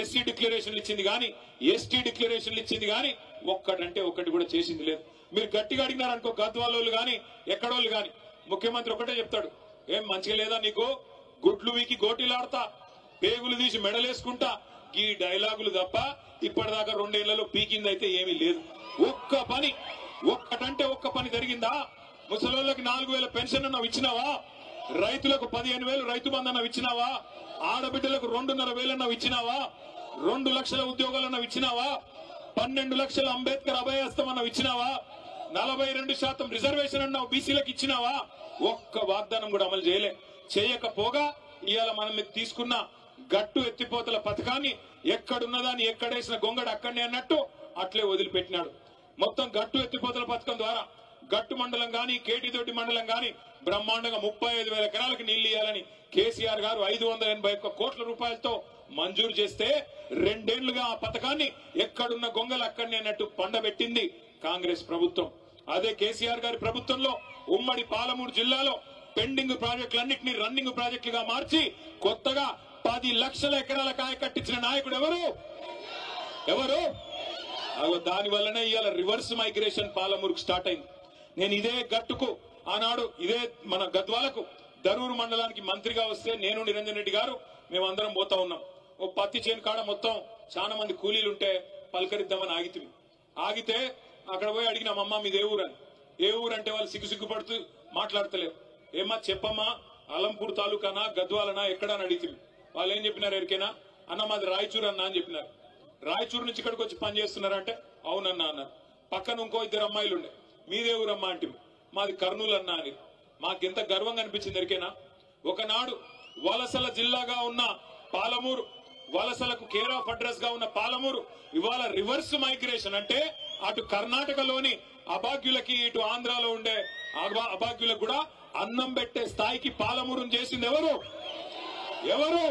SC డిక్లరేషన్లు ఇచ్చింది కానీ ST డిక్లరేషన్లు ఇచ్చింది కానీ ఒక్కటంటే ఒక్కటి కూడా చేసింది లేదు. మీరు గట్టిగా అడిగినారనుకో గద్వాలోళ్ళు కానీ ఎక్కడోళ్ళు కానీ ముఖ్యమంత్రి ఒకటే చెప్తాడు, ఏం మంచిగా లేదా నీకు, గుడ్లు వీకి గోటీలాడతా, పేగులు తీసి మెడలేసుకుంటా, ఈ డైలాగులు తప్ప ఇప్పటిదాకా 2 ఏళ్లలో పీకింది అయితే ఏమీ లేదు. ఒక్క పని ఒక్కటంటే ఒక్క పని జరిగిందా? ముసలోళ్ళకి 4000 పెన్షన్ అన్నావు ఇచ్చినావా? రైతులకు 15,000 రైతు బంధు అన్నావు ఇచ్చినావా? ఆడబిడ్డలకు 2,500 అన్నావు ఇచ్చినావా? 2 లక్షల ఉద్యోగాలు అన్నావు ఇచ్చినావా? 12 లక్షల అంబేద్కర్ అభయహస్తం అన్నావు ఇచ్చినావా? 42% రిజర్వేషన్ అన్నావు బీసీలకు ఇచ్చినావా? ఒక్క వాగ్దానం కూడా అమలు చేయకపోగా ఇవాళ మనం తీసుకున్న గట్టు ఎత్తిపోతల పథకాన్ని ఎక్కడున్నదాన్ని ఎక్కడేసిన గొంగడు అక్కడనే అన్నట్టు అట్లే వదిలిపెట్టినాడు. మొత్తం గట్టు ఎత్తిపోతల పథకం ద్వారా గట్టు మండలం గాని కేటీతోటి మండలం గాని బ్రహ్మాండంగా 35,000 ఎకరాలకు నీళ్లు ఇవ్వాలని కేసీఆర్ గారు 581 కోట్ల రూపాయలతో మంజూరు చేస్తే 2 ఏళ్లుగా ఆ పథకాన్ని ఎక్కడున్న గొంగలు అక్కడనే అన్నట్టు పండబెట్టింది కాంగ్రెస్ ప్రభుత్వం. అదే కేసీఆర్ గారి ప్రభుత్వంలో ఉమ్మడి పాలమూరు జిల్లాలో పెండింగ్ ప్రాజెక్టులన్నింటినీ రన్నింగ్ ప్రాజెక్టులుగా మార్చి కొత్తగా 10 లక్షల ఎకరాల కాయ కట్టించిన నాయకుడు ఎవరు? దాని వల్లనే ఇవాళ రివర్స్ మైగ్రేషన్ పాలమూరుకు స్టార్ట్ అయింది. నేను ఇదే గట్టుకు ఆనాడు ఇదే మన గద్వాలకు దరూరు మండలానికి మంత్రిగా వస్తే నేను నిరంజన్ రెడ్డి గారు మేమందరం పోతా ఉన్నాం. ఓ పత్తి చేను కాడ మొత్తం చాలా మంది కూలీలు ఉంటే పలకరిద్దామని ఆగితే అక్కడ పోయి అడిగినామమ్మా మీది ఏ ఊరు అని. ఏ ఊరు అంటే వాళ్ళు సిగ్గుపడుతూ మాట్లాడతలేరు. ఏమా చెప్పమ్మా, అలంపూర్ తాలూకానా గద్వాలనా ఎక్కడా అని అడిగితే వాళ్ళు ఏం చెప్పినారు ఎరికేనా? అన్న మాది రాయచూరు అన్నా అని చెప్పినారు. రాయచూరు నుంచి ఇక్కడికి వచ్చి పని చేస్తున్నారంటే అవునన్నా అన్నారు. పక్కన ఇంకో 2 అమ్మాయిలు ఉండే, మీదే ఊరమ్మా అంటే మాది కర్నూలు అన్నా అని. మాకెంత గర్వంగా అనిపించింది ఎరికేనా? ఒకనాడు వలసల జిల్లాగా ఉన్న పాలమూరు, వలసలకు కేర్ ఆఫ్ అడ్రస్ గా ఉన్న పాలమూరు ఇవాళ రివర్స్ మైగ్రేషన్ అంటే అటు కర్ణాటకలోని అభాగ్యులకి ఇటు ఆంధ్రాలో ఉండే అభాగ్యులకు కూడా అన్నం పెట్టే స్థాయికి పాలమూరును చేసింది ఎవరు?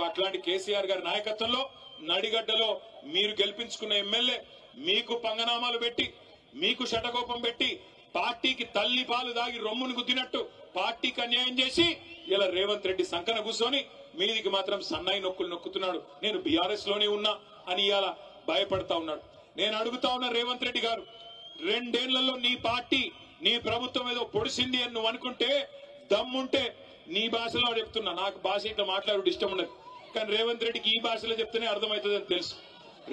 అట్లాంటి కేసీఆర్ గారి నాయకత్వంలో నడిగడ్డలో మీరు గెలిపించుకున్న ఎమ్మెల్యే మీకు పంగనామాలు పెట్టి మీకు షటకోపం పెట్టి పార్టీకి తల్లి పాలు దాగి రొమ్మును గుద్దినట్టు పార్టీకి అన్యాయం చేసి ఇలా రేవంత్ రెడ్డి సంకన కూర్చొని మీదికి మాత్రం సన్నాయి నొక్కులు నొక్కుతున్నాడు. నేను బీఆర్ఎస్ లోనే ఉన్నా అని ఇలా భయపడతా ఉన్నాడు. నేను అడుగుతా ఉన్నా రేవంత్ రెడ్డి గారు, 2 ఏళ్లలో నీ పార్టీ నీ ప్రభుత్వం ఏదో పొడిసింది అని నువ్వు అనుకుంటే దమ్ముంటే నీ భాషలో చెప్తున్నా, నాకు భాష ఇట్లా మాట్లాడు ఇష్టం ఉండదు, కానీ రేవంత్ రెడ్డికి ఈ భాషలో చెప్తేనే అర్థమవుతుందని తెలుసు.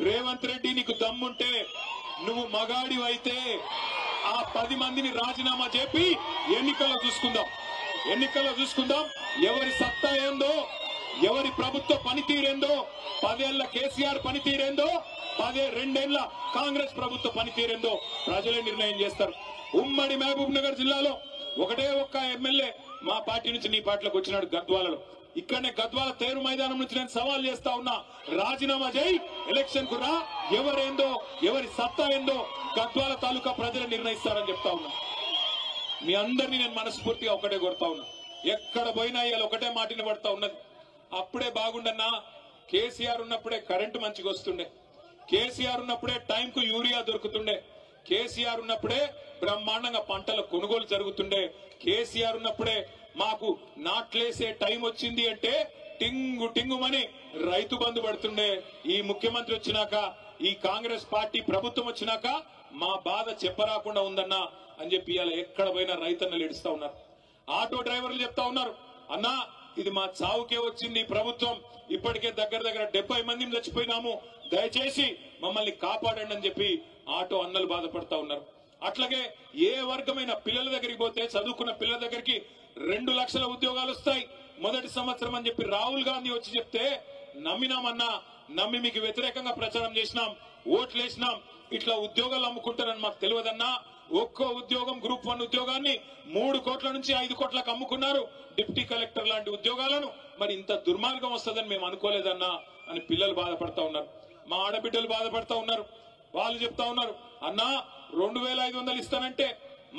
రేవంత్ రెడ్డి నీకు దమ్ముంటే నువ్వు మగాడి అయితే ఆ 10 మందిని రాజీనామా చెప్పి ఎన్నికల్లో చూసుకుందాం ఎవరి సత్తా ఏందో, ఎవరి ప్రభుత్వ పనితీరేందో, 10 ఏళ్ల కేసీఆర్ పనితీరేందో, 2 ఏళ్ల కాంగ్రెస్ ప్రభుత్వ పనితీరేందో ప్రజలే నిర్ణయం చేస్తారు. ఉమ్మడి మహబూబ్ నగర్ జిల్లాలో ఒకటే ఒక్క ఎమ్మెల్యే మా పార్టీ నుంచి నీ పార్టీలోకి వచ్చినాడు గద్వాలలో. ఇక్కడనే గద్వాల తేరు మైదానం నుంచి నేను సవాల్ చేస్తా ఉన్నా, రాజీనామా చేయి, ఎలక్షన్ కు రా, ఎవరేందో ఎవరి సత్తా ఏందో గద్వాల తాలూకా ప్రజలు నిర్ణయిస్తారని చెప్తా ఉన్నా. మీ అందరినీ నేను మనస్ఫూర్తిగా ఒకటే కొడతా ఉన్నా, ఎక్కడ పోయినా ఇవాళ ఒకటే మాటిని పడతా ఉన్నది. అప్పుడే బాగుండన్నా, కేసీఆర్ ఉన్నప్పుడే కరెంటు మంచిగా వస్తుండే, కేసీఆర్ ఉన్నప్పుడే టైంకు యూరియా దొరుకుతుండే, కేసీఆర్ ఉన్నప్పుడే బ్రహ్మాండంగా పంటల కొనుగోలు జరుగుతుండే, కేసీఆర్ ఉన్నప్పుడే మాకు నాట్లేసే టైం వచ్చింది అంటే టింగుమని రైతు బంధు పడుతుండే. ఈ ముఖ్యమంత్రి వచ్చినాక, ఈ కాంగ్రెస్ పార్టీ ప్రభుత్వం వచ్చినాక మా బాధ చెప్పరాకుండా ఉందన్నా అని చెప్పి ఇలా ఎక్కడ పోయినా రైతన్నలు ఏడుస్తా ఉన్నారు. ఆటో డ్రైవర్లు చెప్తా ఉన్నారు, అన్నా ఇది మా చావుకే వచ్చింది ప్రభుత్వం, ఇప్పటికే దగ్గర 70 మందిని చచ్చిపోయినాము, దయచేసి మమ్మల్ని కాపాడండి అని చెప్పి ఆటో అన్నలు బాధపడతా ఉన్నారు. అట్లాగే ఏ వర్గమైన పిల్లల దగ్గరికి పోతే, చదువుకున్న పిల్లల దగ్గరికి 2 లక్షల ఉద్యోగాలు వస్తాయి మొదటి సంవత్సరం అని చెప్పి రాహుల్ గాంధీ వచ్చి చెప్తే నమ్మి మీకు వ్యతిరేకంగా ప్రచారం చేసినాం, ఓట్లేసినాం, ఇట్లా ఉద్యోగాలు అమ్ముకుంటారని మాకు తెలియదన్నా. ఒక్కో ఉద్యోగం గ్రూప్ 1 ఉద్యోగాన్ని 3 కోట్ల నుంచి 5 కోట్లకు అమ్ముకున్నారు, డిప్యూటీ కలెక్టర్ లాంటి ఉద్యోగాలను. మరి ఇంత దుర్మార్గం వస్తుందని మేము అనుకోలేదన్నా అని పిల్లలు బాధపడతా ఉన్నారు, మా ఆడబిడ్డలు బాధపడతా ఉన్నారు. వాళ్ళు చెప్తా ఉన్నారు, అన్నా 2,500 ఇస్తానంటే,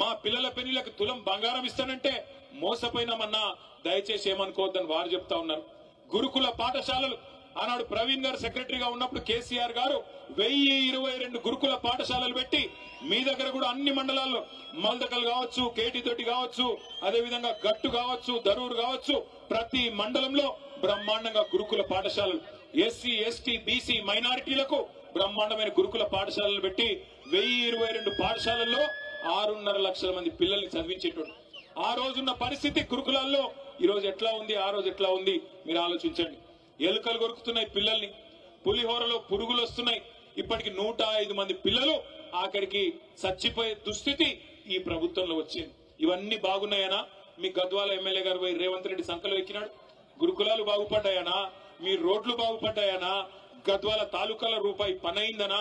మా పిల్లల పెళ్లిలకు తులం బంగారం ఇస్తానంటే మోసపోయినామన్నా, దయచేసి ఏమనుకోవద్దని వారు చెప్తా ఉన్నారు. గురుకుల పాఠశాలలు ఆనాడు ప్రవీణ్ గారు సెక్రటరీగా ఉన్నప్పుడు కేసీఆర్ గారు 1022 గురుకుల పాఠశాలలు పెట్టి మీ దగ్గర కూడా అన్ని మండలాల్లో మల్దకల్ కావచ్చు, కేటీతోటి కావచ్చు, అదేవిధంగా గట్టు కావచ్చు, దరూరు కావచ్చు, ప్రతి మండలంలో బ్రహ్మాండంగా గురుకుల పాఠశాలలు ఎస్సీ ఎస్టీ బీసీ మైనారిటీలకు బ్రహ్మాండమైన గురుకుల పాఠశాలలు పెట్టి 1022 పాఠశాలల్లో 6.5 లక్షల మంది పిల్లల్ని చదివించేటోడు. ఆ రోజున్న పరిస్థితి గురుకులాల్లో ఈ రోజు ఎట్లా ఉంది, ఆ రోజు ఎట్లా ఉంది మీరు ఆలోచించండి. ఎలుకలు కొరుకుతున్నాయి పిల్లల్ని, పులిహోరలో పురుగులు వస్తున్నాయి. ఇప్పటికి 105 మంది పిల్లలు ఆఖరికి చచ్చిపోయే దుస్థితి ఈ ప్రభుత్వంలో వచ్చింది. ఇవన్నీ బాగున్నాయనా? మీ గద్వాల ఎమ్మెల్యే గారు పోయి రేవంత్ రెడ్డి సంకలో ఎక్కినాడు. గురుకులాలు బాగుపడ్డాయనా? మీ రోడ్లు బాగుపడ్డాయనా? గద్వాల తాలూకాల రూపాయి పనైందనా?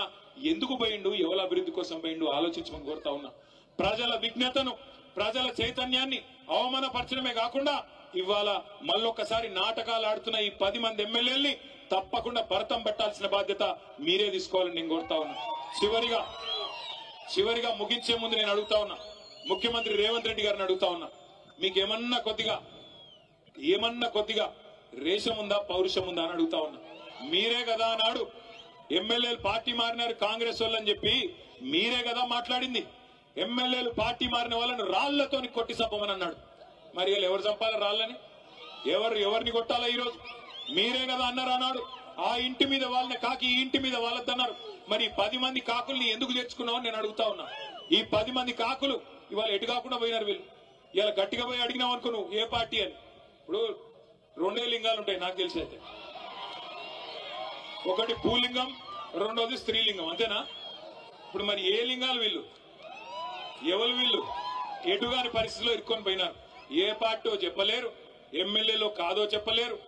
ఎందుకు పోయిండు? ఎవరి అభివృద్ధి కోసం పోయిండు? ఆలోచించమని కోరుతా ఉన్నా. ప్రజల విజ్ఞతను, ప్రజల చైతన్యాన్ని అవమానపరచడమే కాకుండా ఇవాళ మళ్ళొక్కసారి నాటకాలు ఆడుతున్న ఈ 10 మంది ఎమ్మెల్యేల్ని తప్పకుండా భరతం పెట్టాల్సిన బాధ్యత మీరే తీసుకోవాలని నేను కోరుతా ఉన్నా. చివరిగా ముగించే ముందు నేను అడుగుతా ఉన్నా, ముఖ్యమంత్రి రేవంత్ రెడ్డి గారిని అడుగుతా ఉన్నా, మీకేమన్నా కొద్దిగా రేషం ఉందా, పౌరుషం ఉందా అని అడుగుతా ఉన్నా. మీరే కదా అన్నాడు ఎమ్మెల్యేలు పార్టీ మారినారు కాంగ్రెస్ వాళ్ళని చెప్పి, మీరే కదా మాట్లాడింది. ఎమ్మెల్యేలు పార్టీ మారిన వాళ్ళని రాళ్లతోని కొట్టి చంపమని అన్నాడు. మరి వీళ్ళు ఎవరు చంపాలి రాళ్ళని? ఎవరిని కొట్టాలా? ఈ రోజు మీరే కదా అన్నారు అన్నాడు. ఆ ఇంటి మీద వాళ్ళని కాకి, ఈ ఇంటి మీద వాళ్ళద్దన్నారు. మరి 10 మంది కాకుల్ని ఎందుకు తెచ్చుకున్నావని నేను అడుగుతా ఉన్నా. ఈ 10 మంది కాకులు ఇవాళ ఎటు కాకుండా పోయినారు. వీళ్ళు ఇలా గట్టిగా పోయి అడిగినావు అనుకో నువ్వు ఏ పార్టీ అని. ఇప్పుడు 2 లింగాలు ఉంటాయి నాకు తెలిసి అయితే, ఒకటి భూలింగం, రెండోది స్త్రీలింగం, అంతేనా? ఇప్పుడు మరి ఏ లింగాలు వీళ్ళు? ఎవరు వీళ్ళు? ఎటుగాని పరిస్థితిలో ఇరుక్కొని పోయినారు. ఏ పార్టీ చెప్పలేరు, ఎమ్మెల్యేలో కాదో చెప్పలేరు.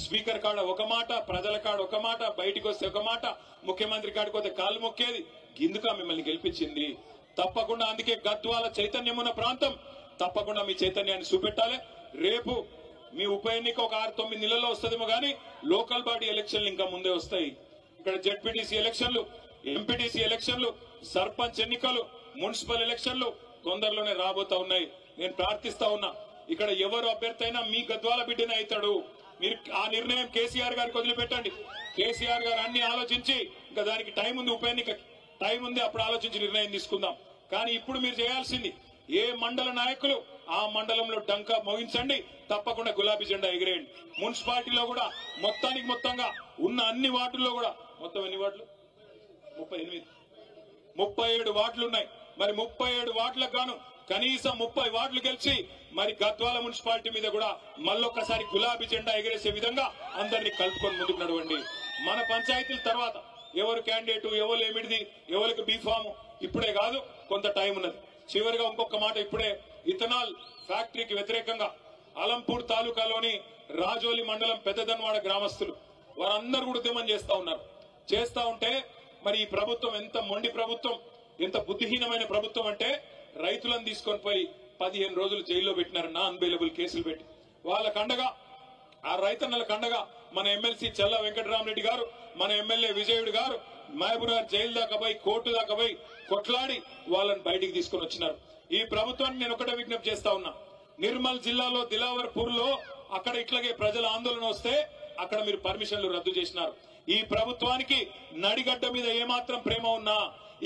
స్పీకర్ కాడ ఒక మాట, ప్రజల కాడ ఒక మాట, బయటికి వస్తే ఒక మాట, ముఖ్యమంత్రి కాడికి వస్తే కాళ్ళు మొక్కేది. ఇందుక మిమ్మల్ని గెలిపించింది. తప్పకుండా అందుకే గద్వాల చైతన్యం ఉన్న ప్రాంతం, తప్పకుండా మీ చైతన్యాన్ని చూపెట్టాలి. రేపు మీ ఉప ఎన్నిక ఒక 6-9 నెలల్లో వస్తుందేమో గానీ లోకల్ బాడీ ఎలక్షన్లు ఇంకా ముందే వస్తాయి. ఇక్కడ జెడ్పీటీసీ ఎలక్షన్లు, ఎంపీటీసీ ఎలక్షన్లు, సర్పంచ్ ఎన్నికలు, మున్సిపల్ ఎలక్షన్లు తొందరలోనే రాబోతా ఉన్నాయి. నేను ప్రార్థిస్తా ఉన్నా, ఇక్కడ ఎవరు అభ్యర్థి అయినా మీ గద్వాల బిడ్డనే అవుతాడు. మీరు ఆ నిర్ణయం కేసీఆర్ గారికి వదిలిపెట్టండి. కేసీఆర్ గారు అన్ని ఆలోచించి, ఇంకా దానికి టైం ఉంది, ఉప ఎన్నిక టైం ఉంది, అప్పుడు ఆలోచించి నిర్ణయం తీసుకుందాం. కానీ ఇప్పుడు మీరు చేయాల్సింది, ఏ మండల నాయకులు ఆ మండలంలో డంకా మోగించండి, తప్పకుండా గులాబీ జెండా ఎగిరేయండి. మున్సిపాలిటీలో కూడా మొత్తంగా ఉన్న అన్ని వార్డుల్లో కూడా, మొత్తం ఎన్ని వార్డులు? 37 వార్డులు ఉన్నాయి. మరి 37 వార్డులకు గాను కనీసం 30 వార్డులు గెలిచి మరి గద్వాల మున్సిపాలిటీ మీద కూడా మళ్ళొక్కసారి గులాబీ జెండా ఎగిరేసే విధంగా అందరినీ కలుపుకొని ముందుకు నడవండి. మన పంచాయతీల తర్వాత ఎవరు క్యాండిడేట్, ఎవరు ఏమిటిది, ఎవరికి బీఫామ్ ఇప్పుడే కాదు, కొంత టైం ఉన్నది. చివరిగా ఇంకొక మాట, ఇప్పుడే ఇథనాల్ ఫ్యాక్టరీకి వ్యతిరేకంగా అలంపూర్ తాలూకాలోని రాజోలి మండలం పెద్దదన్వాడ గ్రామస్తులు వారందరూ కూడా ఉద్యమం చేస్తా ఉంటే మరి ఈ ప్రభుత్వం ఎంత మొండి ప్రభుత్వం, ఎంత బుద్ధిహీనమైన ప్రభుత్వం అంటే రైతులను తీసుకొని పోయి 15 రోజులు జైల్లో పెట్టినారు, నాన్ బెయిలబుల్ కేసులు పెట్టి. వాళ్ళకు అండగా, ఆ రైతన్నలకు అండగా మన ఎమ్మెల్సీ చల్లా వెంకటరామరెడ్డి గారు, మన ఎమ్మెల్యే విజయుడు గారు మహబూబ్నగర్ జైలు దాకా పోయి, కోర్టు దాకా పోయి కొట్లాడి వాళ్ళని బయటికి తీసుకొని వచ్చినారు. ఈ ప్రభుత్వాన్ని నేను ఒకటే విజ్ఞప్తి చేస్తా ఉన్నా, నిర్మల్ జిల్లాలో దిలావర్పూర్ లో అక్కడ ఇట్లాగే ప్రజల ఆందోళన వస్తే అక్కడ మీరు పర్మిషన్లు రద్దు చేసినారు. ఈ ప్రభుత్వానికి నడిగడ్డ మీద ఏమాత్రం ప్రేమ ఉన్నా,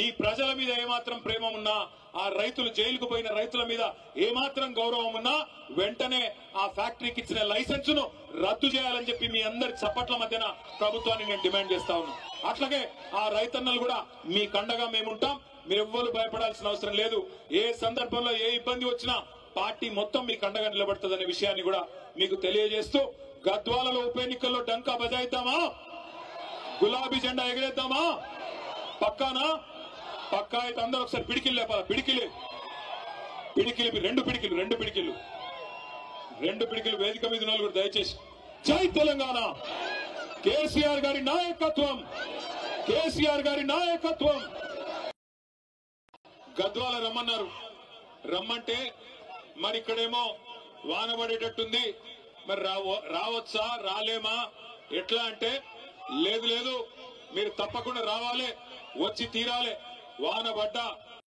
ఈ ప్రజల మీద ఏమాత్రం ప్రేమ ఉన్నా, ఆ రైతులు జైలుకు పోయిన రైతుల మీద ఏమాత్రం గౌరవం ఉన్నా వెంటనే ఆ ఫ్యాక్టరీకి ఇచ్చిన లైసెన్స్ ను రద్దు చేయాలని చెప్పి మీ అందరి చప్పట్ల మధ్యన ప్రభుత్వాన్ని నేను డిమాండ్ చేస్తా ఉన్నా. అట్లాగే ఆ రైతన్నలు కూడా మీ కండగా మేముంటాం, మీరెవ్వరు భయపడాల్సిన అవసరం లేదు. ఏ సందర్భంలో ఏ ఇబ్బంది వచ్చినా పార్టీ మొత్తం మీ కండగా నిలబడుతుందనే విషయాన్ని కూడా మీకు తెలియజేస్తూ, గద్వాలలో ఉప ఎన్నికల్లో డంకా బజాయిద్దామా, గులాబీ జెండా ఎగరేద్దామా? పక్కానా? పక్కా అయితే అందరూ ఒకసారి పిడికిలు లేపాలి. పిడికిలు 2 పిడికిలు వేదిక మీద ఉన్న కూడా దయచేసి జై తెలంగాణ, కేసీఆర్ గారి నాయకత్వం, కేసీఆర్ గారి నాయకత్వం. గద్వాల రమ్మన్నారు, రమ్మంటే మరి ఇక్కడేమో వాన పడేటట్టుంది, మరి రావచ్చా రాలేమా ఎట్లా అంటే, లేదు మీరు తప్పకుండా రావాలి, వచ్చి తీరాలి. వాన పడ్డా